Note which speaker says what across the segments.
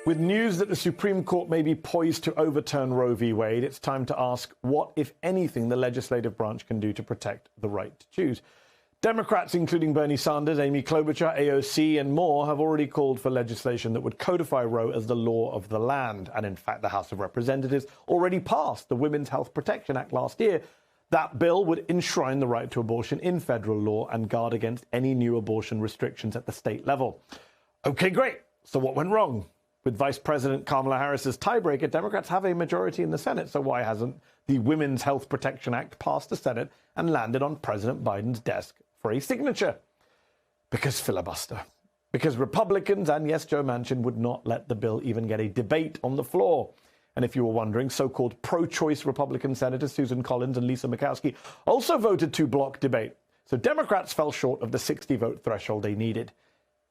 Speaker 1: With news that the Supreme Court may be poised to overturn Roe v. Wade, it's time to ask what, if anything, the legislative branch can do to protect the right to choose. Democrats, including Bernie Sanders, Amy Klobuchar, AOC, and more, have already called for legislation that would codify Roe as the law of the land. And in fact, the House of Representatives already passed the Women's Health Protection Act last year. That bill would enshrine the right to abortion in federal law and guard against any new abortion restrictions at the state level. Okay, great. So what went wrong? With Vice President Kamala Harris's tiebreaker, Democrats have a majority in the Senate. So why hasn't the Women's Health Protection Act passed the Senate and landed on President Biden's desk for a signature? Because filibuster. Because Republicans and, yes, Joe Manchin would not let the bill even get a debate on the floor. And if you were wondering, so-called pro-choice Republican Senators Susan Collins and Lisa Murkowski also voted to block debate. So Democrats fell short of the 60-vote threshold they needed.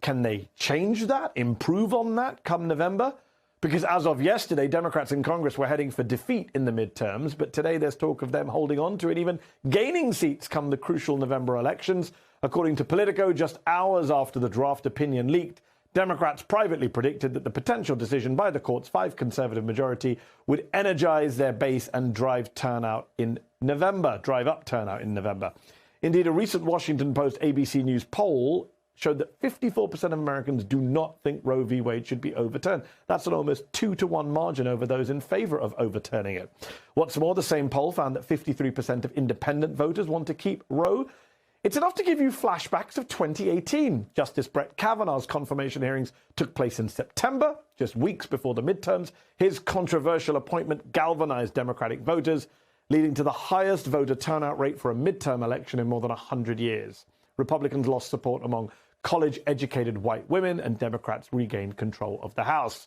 Speaker 1: Can they change that, improve on that come November? Because as of yesterday, Democrats in Congress were heading for defeat in the midterms, but today there's talk of them holding on to it, even gaining seats come the crucial November elections. According to Politico, just hours after the draft opinion leaked, Democrats privately predicted that the potential decision by the court's 5 conservative majority would energize their base and drive up turnout in November. Indeed, a recent Washington Post ABC News poll showed that 54% of Americans do not think Roe v. Wade should be overturned. That's an almost 2-to-1 margin over those in favor of overturning it. What's more, the same poll found that 53% of independent voters want to keep Roe. It's enough to give you flashbacks of 2018. Justice Brett Kavanaugh's confirmation hearings took place in September, just weeks before the midterms. His controversial appointment galvanized Democratic voters, leading to the highest voter turnout rate for a midterm election in more than 100 years. Republicans lost support among college-educated white women, and Democrats regained control of the House.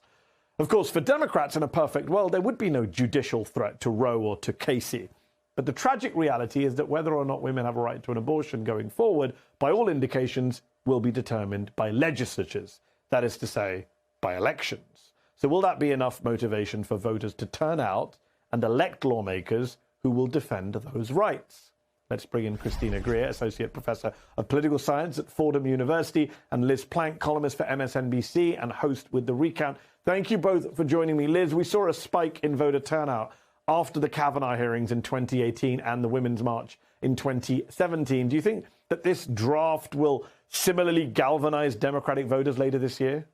Speaker 1: Of course, for Democrats in a perfect world, there would be no judicial threat to Roe or to Casey. But the tragic reality is that whether or not women have a right to an abortion going forward, by all indications, will be determined by legislatures. That is to say, by elections. So will that be enough motivation for voters to turn out and elect lawmakers who will defend those rights? Let's bring in Christina Greer, Associate Professor of Political Science at Fordham University, and Liz Plank, columnist for MSNBC and host with The Recount. Thank you both for joining me. Liz, we saw a spike in voter turnout after the Kavanaugh hearings in 2018 and the Women's March in 2017. Do you think that this draft will similarly galvanize Democratic voters later this year?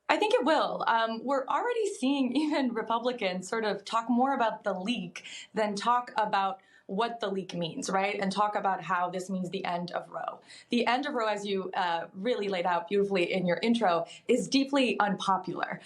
Speaker 2: I think it will. We're already seeing even Republicans sort of talk more about the leak than talk about what the leak means, right? And talk about how this means the end of Roe. The end of Roe, as you really laid out beautifully in your intro, is deeply unpopular.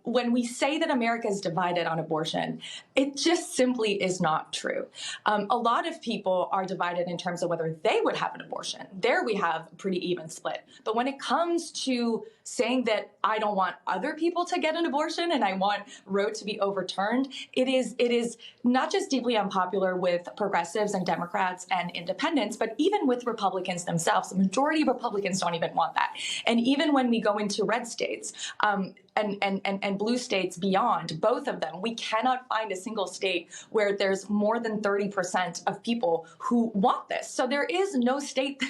Speaker 2: When we say that America is divided on abortion, it just simply is not true. A lot of people are divided in terms of whether they would have an abortion. There we have a pretty even split. But when it comes to saying that I don't want other people to get an abortion and I want Roe to be overturned, it is not just deeply unpopular with progressives and Democrats and independents, but even with Republicans themselves. The majority of Republicans don't even want that. And even when we go into red states and blue states beyond, both of them, we cannot find a single state where there's more than 30% of people who want this. So there is no state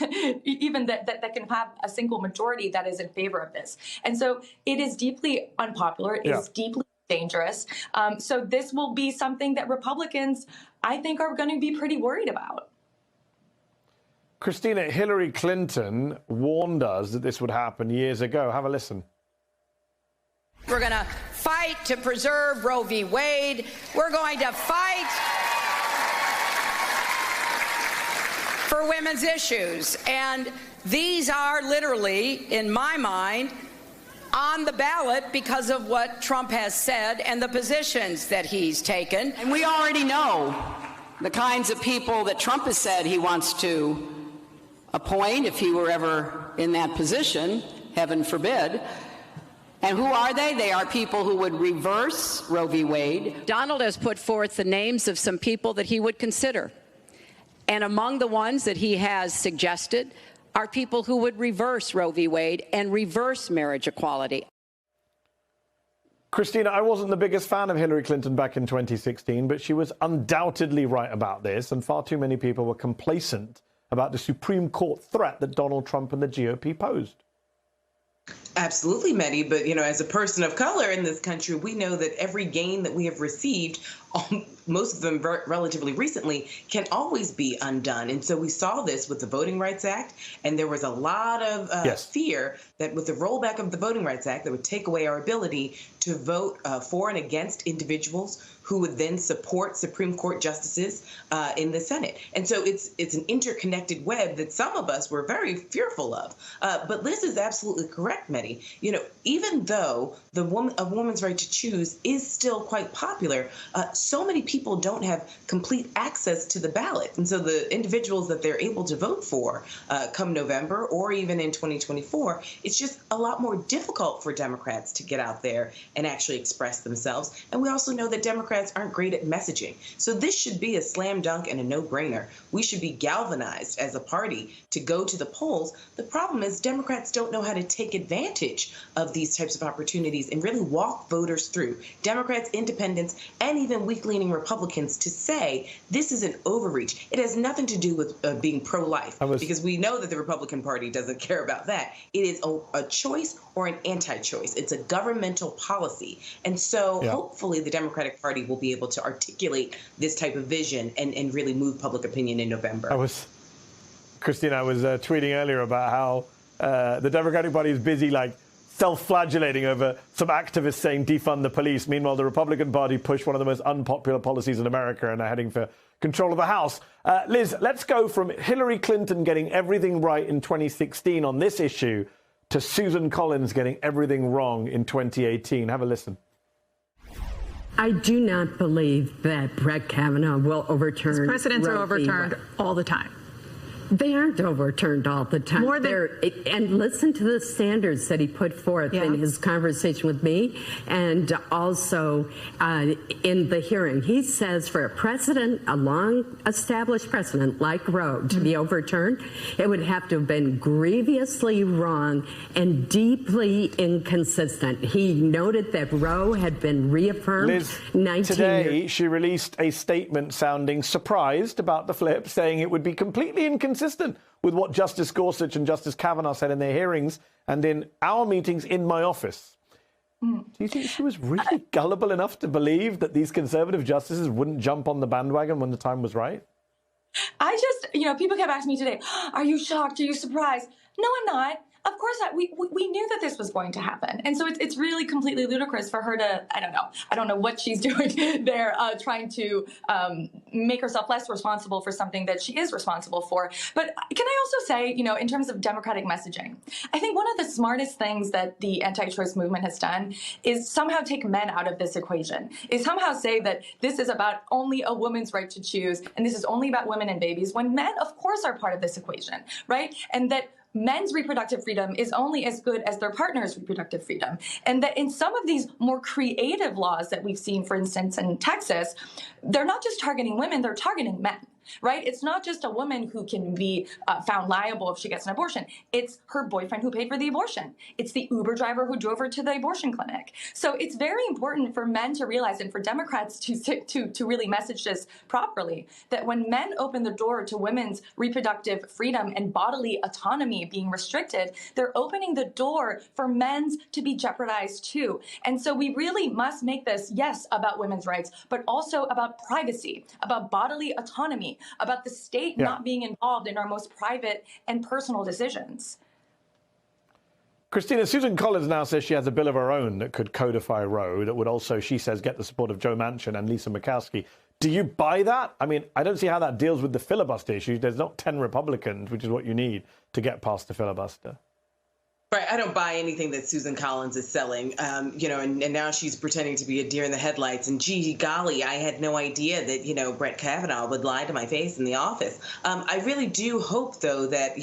Speaker 2: even that can have a single majority that is in favor of this. And so it is deeply unpopular. It is deeply dangerous. So this will be something that Republicans, I think, are going to be pretty worried about.
Speaker 1: Christina, Hillary Clinton warned us that this would happen years ago. Have a listen.
Speaker 3: We're going to fight to preserve Roe v. Wade. We're going to fight for women's issues. And these are literally, in my mind, on the ballot because of what Trump has said and the positions that he's taken.
Speaker 4: And we already know the kinds of people that Trump has said he wants to appoint if he were ever in that position, heaven forbid. And who are they? They are people who would reverse Roe v. Wade.
Speaker 3: Donald has put forth the names of some people that he would consider. And among the ones that he has suggested are people who would reverse Roe v. Wade and reverse marriage equality.
Speaker 1: Christina, I wasn't the biggest fan of Hillary Clinton back in 2016, but she was undoubtedly right about this, and far too many people were complacent about the Supreme Court threat that Donald Trump and the GOP posed.
Speaker 5: Absolutely, Mehdi. But, as a person of color in this country, we know that every gain that we have received, most of them relatively recently, can always be undone. And so we saw this with the Voting Rights Act, and there was a lot of fear that with the rollback of the Voting Rights Act, that would take away our ability to vote for and against individuals who would then support Supreme Court justices in the Senate. And so it's an interconnected web that some of us were very fearful of. But Liz is absolutely correct, Mehdi. Even though a woman's right to choose is still quite popular, so many people don't have complete access to the ballot. And so the individuals that they're able to vote for come November or even in 2024, it's just a lot more difficult for Democrats to get out there and actually express themselves. And we also know that Democrats aren't great at messaging. So this should be a slam dunk and a no-brainer. We should be galvanized as a party to go to the polls. The problem is Democrats don't know how to take advantage of these types of opportunities and really walk voters through. Democrats, independents, and even weak-leaning Republicans to say this is an overreach. It has nothing to do with being pro-life, because we know that the Republican Party doesn't care about that. It is a choice or an anti-choice. It's a governmental policy. And so hopefully the Democratic Party will be able to articulate this type of vision and really move public opinion in November.
Speaker 1: Christine, I was tweeting earlier about how the Democratic Party is busy self-flagellating over some activists saying defund the police. Meanwhile, the Republican Party pushed one of the most unpopular policies in America and are heading for control of the House. Liz, let's go from Hillary Clinton getting everything right in 2016 on this issue to Susan Collins getting everything wrong in 2018. Have a listen.
Speaker 6: I do not believe that Brett Kavanaugh will overturn.
Speaker 7: His precedents are overturned all the time.
Speaker 6: They aren't overturned all the time. And listen to the standards that he put forth in his conversation with me and also in the hearing. He says for a precedent, a long-established precedent like Roe to be overturned, it would have to have been grievously wrong and deeply inconsistent. He noted that Roe had been reaffirmed.
Speaker 1: Liz, today she released a statement sounding surprised about the flip, saying it would be completely inconsistent with what Justice Gorsuch and Justice Kavanaugh said in their hearings and in our meetings in my office. Do you think she was really gullible enough to believe that these conservative justices wouldn't jump on the bandwagon when the time was right?
Speaker 2: People kept asking me today, are you shocked? Are you surprised? No, I'm not. Of course not. We knew that this was going to happen. And so it's really completely ludicrous for her to, I don't know what she's doing there, trying to make herself less responsible for something that she is responsible for. But can I also say, in terms of democratic messaging, I think one of the smartest things that the anti-choice movement has done is somehow take men out of this equation, is somehow say that this is about only a woman's right to choose, and this is only about women and babies, when men, of course, are part of this equation, right? And that men's reproductive freedom is only as good as their partner's reproductive freedom. And that in some of these more creative laws that we've seen, for instance, in Texas, they're not just targeting women, they're targeting men. Right? It's not just a woman who can be found liable if she gets an abortion. It's her boyfriend who paid for the abortion. It's the Uber driver who drove her to the abortion clinic. So it's very important for men to realize, and for Democrats to really message this properly, that when men open the door to women's reproductive freedom and bodily autonomy being restricted, they're opening the door for men's to be jeopardized too. And so we really must make this, yes, about women's rights, but also about privacy, about bodily autonomy, about the state not being involved in our most private and personal decisions.
Speaker 1: Christina, Susan Collins now says she has a bill of her own that could codify Roe, that would also, she says, get the support of Joe Manchin and Lisa Murkowski. Do you buy that? I mean, I don't see how that deals with the filibuster issue. There's not 10 Republicans, which is what you need to get past the filibuster.
Speaker 5: Right. I don't buy anything that Susan Collins is selling, and now she's pretending to be a deer in the headlights. And gee golly, I had no idea that, Brett Kavanaugh would lie to my face in the office. I really do hope, though, that,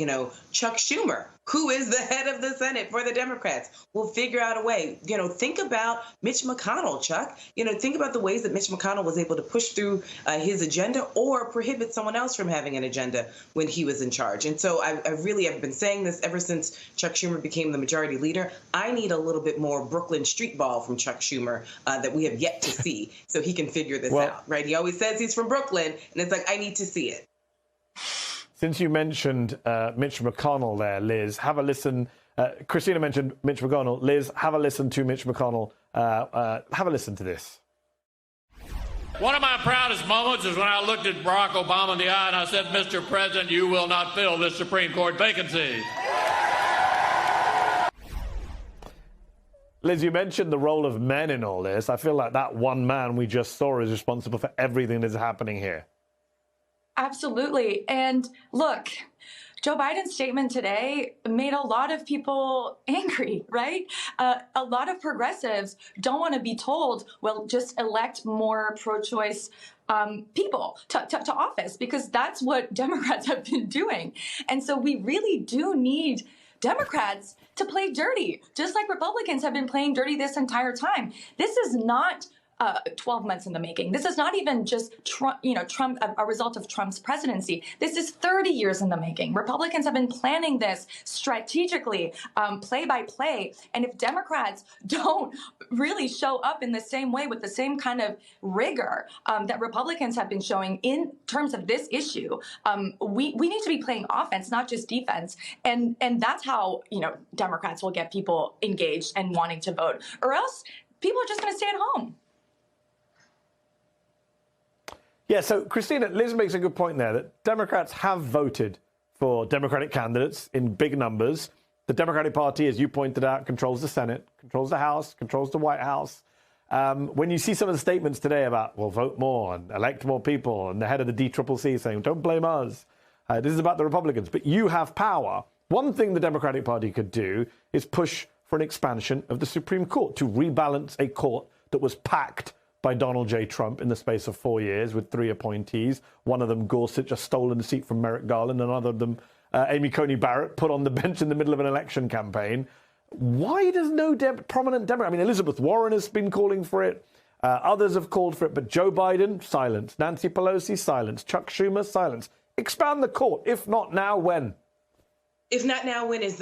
Speaker 5: Chuck Schumer, who is the head of the Senate for the Democrats, will figure out a way. Think about Mitch McConnell, Chuck. Think about the ways that Mitch McConnell was able to push through his agenda or prohibit someone else from having an agenda when he was in charge. And so I really have been saying this ever since Chuck Schumer became the majority leader. I need a little bit more Brooklyn street ball from Chuck Schumer that we have yet to see so he can figure this out, right? He always says he's from Brooklyn, and it's like, I need to see it.
Speaker 1: Since you mentioned Mitch McConnell there, Liz, have a listen Christina mentioned Mitch McConnell. Liz, have a listen to Mitch McConnell. Have a listen to this.
Speaker 8: One of my proudest moments is when I looked at Barack Obama in the eye and I said, Mr. President, you will not fill this Supreme Court vacancy.
Speaker 1: Liz, you mentioned the role of men in all this. I feel like that one man we just saw is responsible for everything that's happening here.
Speaker 2: Absolutely. And look, Joe Biden's statement today made a lot of people angry, right? A lot of progressives don't want to be told, well, just elect more pro-choice people to office, because that's what Democrats have been doing. And so we really do need Democrats to play dirty, just like Republicans have been playing dirty this entire time. This is not 12 months in the making. This is not even just Trump, a result of Trump's presidency. This is 30 years in the making. Republicans have been planning this strategically, play by play. And if Democrats don't really show up in the same way with the same kind of rigor that Republicans have been showing in terms of this issue, we need to be playing offense, not just defense. And that's how, Democrats will get people engaged and wanting to vote, or else people are just going to stay at home.
Speaker 1: Yeah, so Christina, Liz makes a good point there that Democrats have voted for Democratic candidates in big numbers. The Democratic Party, as you pointed out, controls the Senate, controls the House, controls the White House. When you see some of the statements today about, well, vote more and elect more people, and the head of the DCCC saying, don't blame us, this is about the Republicans, but you have power. One thing the Democratic Party could do is push for an expansion of the Supreme Court to rebalance a court that was packed by Donald J. Trump in the space of 4 years with 3 appointees. One of them, Gorsuch, a stolen seat from Merrick Garland. Another of them, Amy Coney Barrett, put on the bench in the middle of an election campaign. Why does no prominent Democrat? I mean, Elizabeth Warren has been calling for it. Others have called for it. But Joe Biden, silence. Nancy Pelosi, silence. Chuck Schumer, silence. Expand the court. If not now, when?
Speaker 5: If not now, when is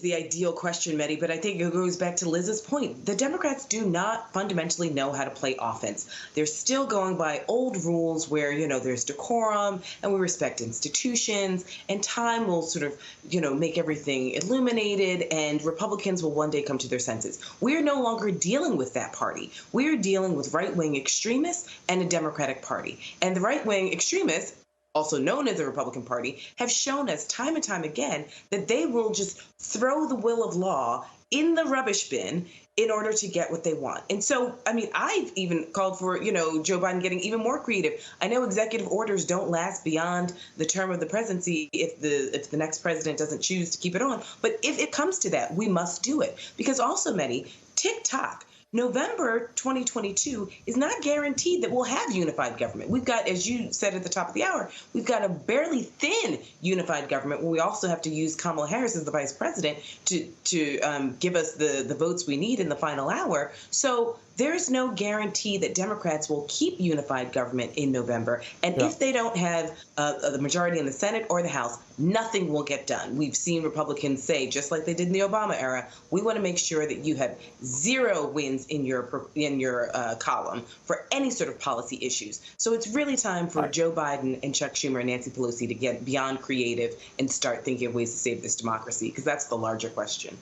Speaker 5: the ideal question, Mehdi? But I think it goes back to Liz's point. The Democrats do not fundamentally know how to play offense. They're still going by old rules where, there's decorum and we respect institutions, and time will sort of, make everything illuminated, and Republicans will one day come to their senses. We're no longer dealing with that party. We're dealing with right-wing extremists and a Democratic Party. And the right-wing extremists, also known as the Republican Party, have shown us time and time again that they will just throw the will of law in the rubbish bin in order to get what they want. And so, I've even called for, Joe Biden getting even more creative. I know executive orders don't last beyond the term of the presidency if the next president doesn't choose to keep it on. But if it comes to that, we must do it. Because also, Mehdi, TikTok, November 2022 is not guaranteed that we'll have unified government. We've got, as you said at the top of the hour, we've got a barely thin unified government where we also have to use Kamala Harris as the vice president to give us the votes we need in the final hour. So there's no guarantee that Democrats will keep unified government in November. And if they don't have the majority in the Senate or the House, nothing will get done. We've seen Republicans say, just like they did in the Obama era, we want to make sure that you have 0 wins in your column for any sort of policy issues. So it's really time for Joe Biden and Chuck Schumer and Nancy Pelosi to get beyond creative and start thinking of ways to save this democracy, because that's the larger question.